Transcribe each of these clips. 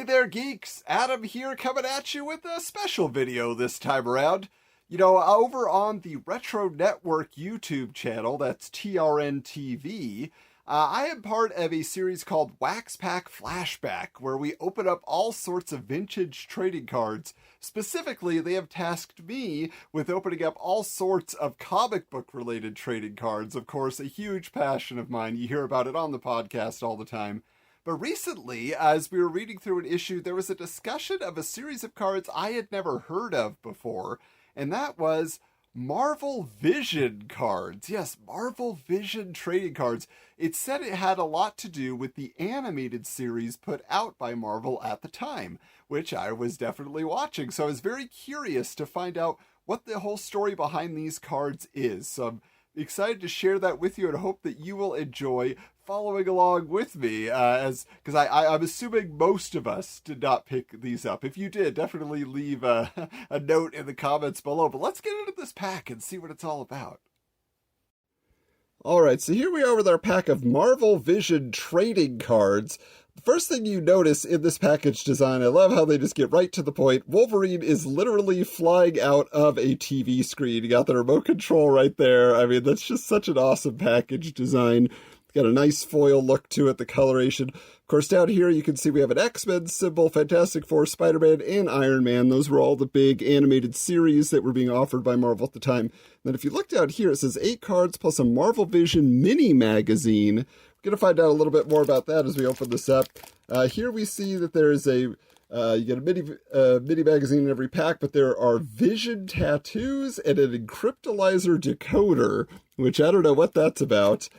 there, geeks! Adam here coming at you with a special video this time around. You know, over on the Retro Network YouTube channel, that's TRN TV, I am part of a series called Wax Pack Flashback, where we open up all sorts of vintage trading cards. Specifically, they have tasked me with opening up all sorts of comic book related trading cards. Of course, a huge passion of mine. You hear about it on the podcast all the time. But recently, as we were reading through an issue, there was a discussion of a series of cards I had never heard of before, and that was Marvel Vision cards. Yes, Marvel Vision trading cards. It said it had a lot to do with the animated series put out by Marvel at the time, which I was definitely watching. So I was very curious to find out what the whole story behind these cards is. So I'm excited to share that with you and hope that you will enjoy following along with me, because I'm assuming most of us did not pick these up. If you did, definitely leave a note in the comments below. But let's get into this pack and see what it's all about. Alright, so here we are with our pack of Marvel Vision trading cards. The first thing you notice in this package design, I love how they just get right to the point. Wolverine is literally flying out of a TV screen. You got the remote control right there. I mean, that's just such an awesome package design. Got a nice foil look to it, the coloration. Of course, down here you can see we have an X-Men symbol, Fantastic Four, Spider-Man, and Iron Man. Those were all the big animated series that were being offered by Marvel at the time. Then if you look down here, it says 8 cards plus a Marvel Vision mini magazine. We're going to find out a little bit more about that as we open this up. Here we see that there is a you get a mini magazine in every pack, but there are Vision tattoos and an Encryptolizer decoder, which I don't know what that's about.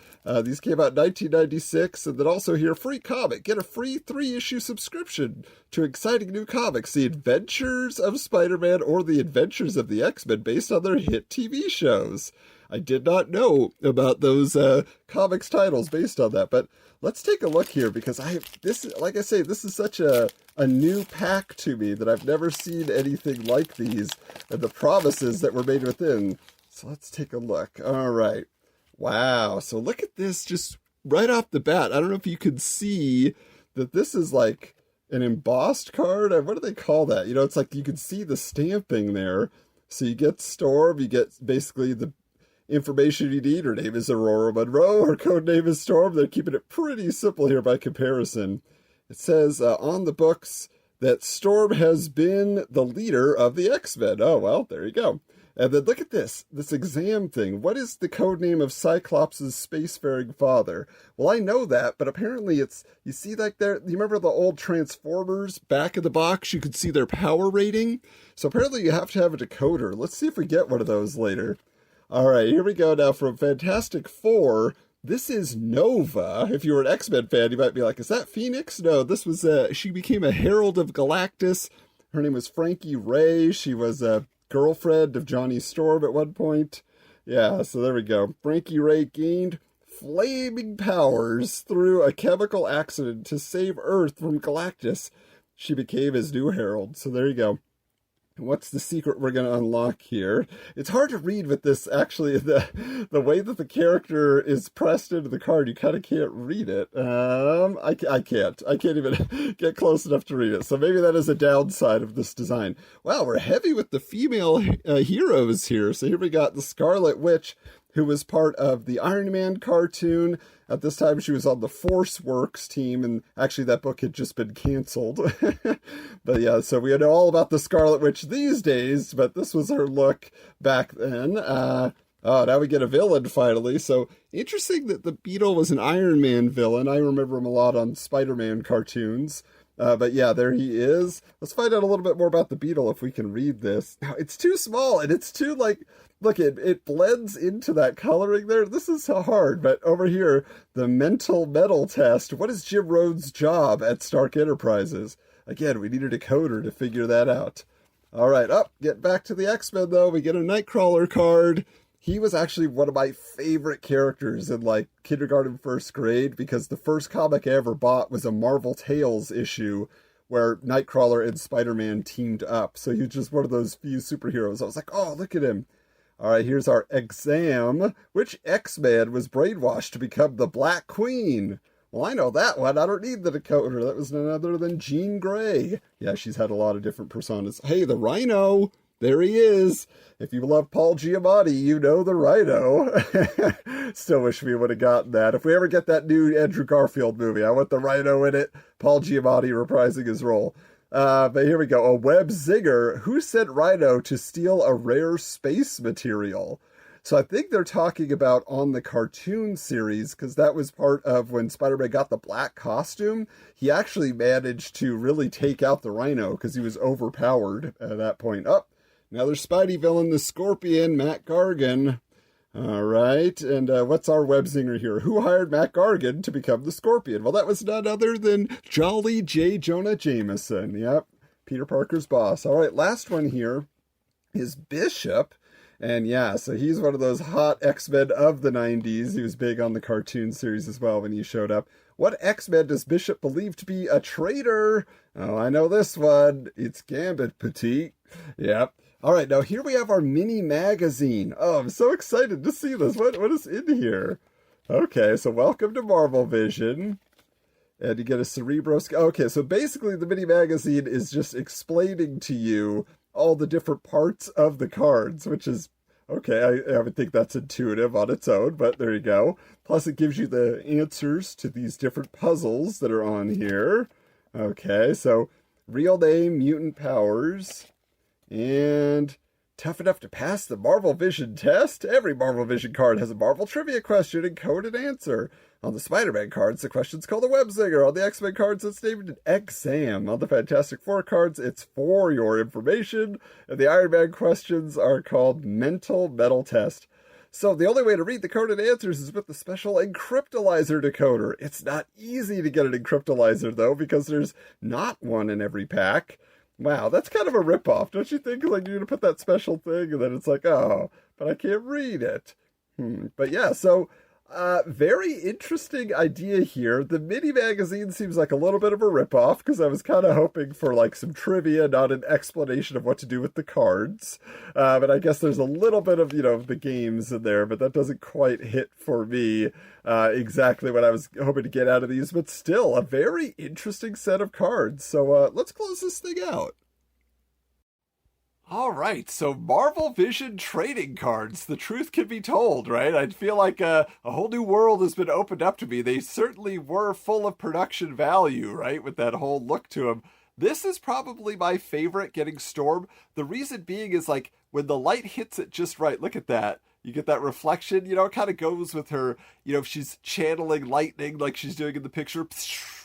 These came out in 1996, and then also here, free comic. Get a free 3-issue subscription to exciting new comics, The Adventures of Spider-Man or The Adventures of the X-Men, based on their hit TV shows. I did not know about those comics titles based on that, but let's take a look here, because like I say, this is such a new pack to me that I've never seen anything like these, and the promises that were made within. So let's take a look. All right. Wow. So look at this just right off the bat. I don't know if you can see that this is like an embossed card. What do they call that? You know, it's like you can see the stamping there. So you get Storm, you get basically the information you need. Her name is Aurora Monroe. Her code name is Storm. They're keeping it pretty simple here by comparison. It says on the books that Storm has been the leader of the X-Men. Oh, well, there you go. And then look at this exam thing. What is the code name of Cyclops' spacefaring father? Well, I know that, but apparently it's, you see like there, you remember the old Transformers back in the box? You could see their power rating. So apparently you have to have a decoder. Let's see if we get one of those later. All right, here we go now from Fantastic Four. This is Nova. If you were an X-Men fan, you might be like, is that Phoenix? No, this was, she became a Herald of Galactus. Her name was Frankie Ray. She was a girlfriend of Johnny Storm at one point. Yeah, so there we go. Frankie Ray gained flaming powers through a chemical accident to save Earth from Galactus. She became his new Herald. So there you go. What's the secret we're going to unlock here? It's hard to read with this, actually. The way that the character is pressed into the card, you kind of can't read it. I can't even get close enough to read it. So maybe that is a downside of this design. Wow, we're heavy with the female heroes here. So here we got the Scarlet Witch, who was part of the Iron Man cartoon. At this time, she was on the Force Works team, and actually that book had just been canceled. But yeah, so we know all about the Scarlet Witch these days, but this was her look back then. Now we get a villain finally. So interesting that the Beetle was an Iron Man villain. I remember him a lot on Spider-Man cartoons. But yeah, there he is. Let's find out a little bit more about the Beetle if we can read this. Now, it's too small, and it's too, like, look, it blends into that coloring there. This is so hard. But over here, the mental metal test. What is Jim Rhodes' job at Stark Enterprises? Again, we need a decoder to figure that out. All right, get back to the X-Men, though. We get a Nightcrawler card. He was actually one of my favorite characters in, like, kindergarten, first grade, because the first comic I ever bought was a Marvel Tales issue where Nightcrawler and Spider-Man teamed up. So he was just one of those few superheroes. I was like, oh, look at him. All right, here's our exam. Which X-Man was brainwashed to become the Black Queen? Well, I know that one. I don't need the decoder. That was none other than Jean Grey. Yeah, she's had a lot of different personas. Hey, the Rhino. There he is. If you love Paul Giamatti, you know the Rhino. Still wish we would have gotten that. If we ever get that new Andrew Garfield movie, I want the Rhino in it. Paul Giamatti reprising his role. But here we go. A web zinger. Who sent Rhino to steal a rare space material? So I think they're talking about on the cartoon series, because that was part of when Spider-Man got the black costume. He actually managed to really take out the Rhino because he was overpowered at that point. Oh, another Spidey villain, the Scorpion, Matt Gargan. All right, and what's our web zinger here? Who hired Matt Gargan to become the Scorpion? Well, that was none other than Jolly J. Jonah Jameson. Yep, Peter Parker's boss. All right, last one here is Bishop. And yeah, so he's one of those hot X-Men of the 90s. He was big on the cartoon series as well when he showed up. What X-Men does Bishop believe to be a traitor? Oh, I know this one. It's Gambit Petite. Yep. All right, now here we have our mini magazine. Oh, I'm so excited to see this. What is in here? Okay, so welcome to Marvel Vision. And you get a Cerebro... Okay, so basically the mini magazine is just explaining to you all the different parts of the cards, which is, okay, I would think that's intuitive on its own, but there you go. Plus it gives you the answers to these different puzzles that are on here. Okay, so real name, mutant powers, and tough enough to pass the Marvel Vision test? Every Marvel Vision card has a Marvel trivia question and coded answer. On the Spider-Man cards, the question's called a web zinger. On the X-Men cards, it's named an exam. On the Fantastic Four cards, it's for your information. And the Iron Man questions are called mental metal test. So the only way to read the coded answers is with the special Encryptolizer decoder. It's not easy to get an Encryptolizer, though, because there's not one in every pack. Wow, that's kind of a ripoff, don't you think? Like, you're going to put that special thing, and then it's like, oh, but I can't read it. But yeah, so... very interesting idea here. The mini magazine seems like a little bit of a ripoff because I was kind of hoping for like some trivia, not an explanation of what to do with the cards. But I guess there's a little bit of, the games in there, but that doesn't quite hit for me exactly what I was hoping to get out of these. But still, a very interesting set of cards. So let's close this thing out. All right, so Marvel Vision trading cards. The truth can be told, right? I feel like a whole new world has been opened up to me. They certainly were full of production value, right? With that whole look to them. This is probably my favorite getting Storm. The reason being is like when the light hits it just right, look at that. You get that reflection, it kind of goes with her, if she's channeling lightning like she's doing in the picture.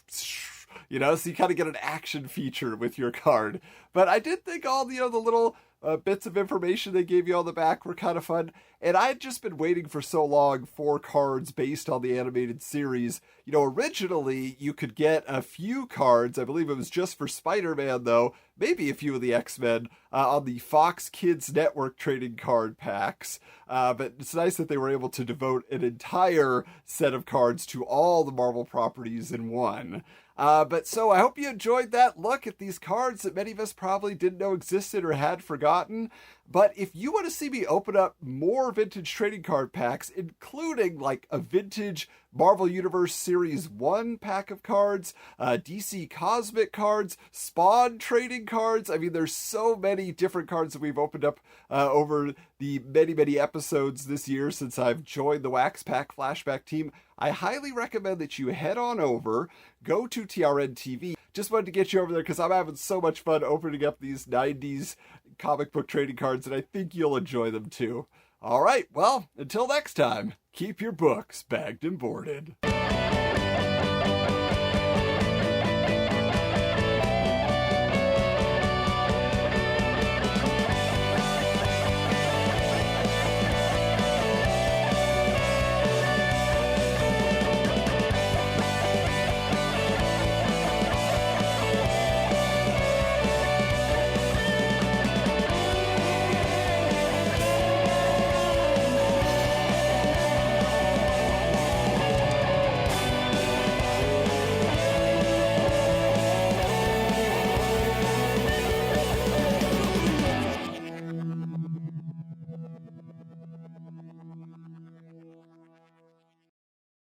So you kind of get an action feature with your card. But I did think all the little bits of information they gave you on the back were kind of fun. And I had just been waiting for so long for cards based on the animated series. Originally you could get a few cards. I believe it was just for Spider-Man, though. Maybe a few of the X-Men on the Fox Kids Network trading card packs. But it's nice that they were able to devote an entire set of cards to all the Marvel properties in one. But so I hope you enjoyed that look at these cards that many of us probably didn't know existed or had forgotten. But if you want to see me open up more vintage trading card packs, including like a vintage Marvel Universe Series 1 pack of cards, DC Cosmic cards, Spawn trading cards. I mean, there's so many different cards that we've opened up over the many, many episodes this year since I've joined the Wax Pack Flashback team. I highly recommend that you head on over, go to TRN TV. Just wanted to get you over there because I'm having so much fun opening up these 90s comic book trading cards, and I think you'll enjoy them too. All right, well, until next time, keep your books bagged and boarded.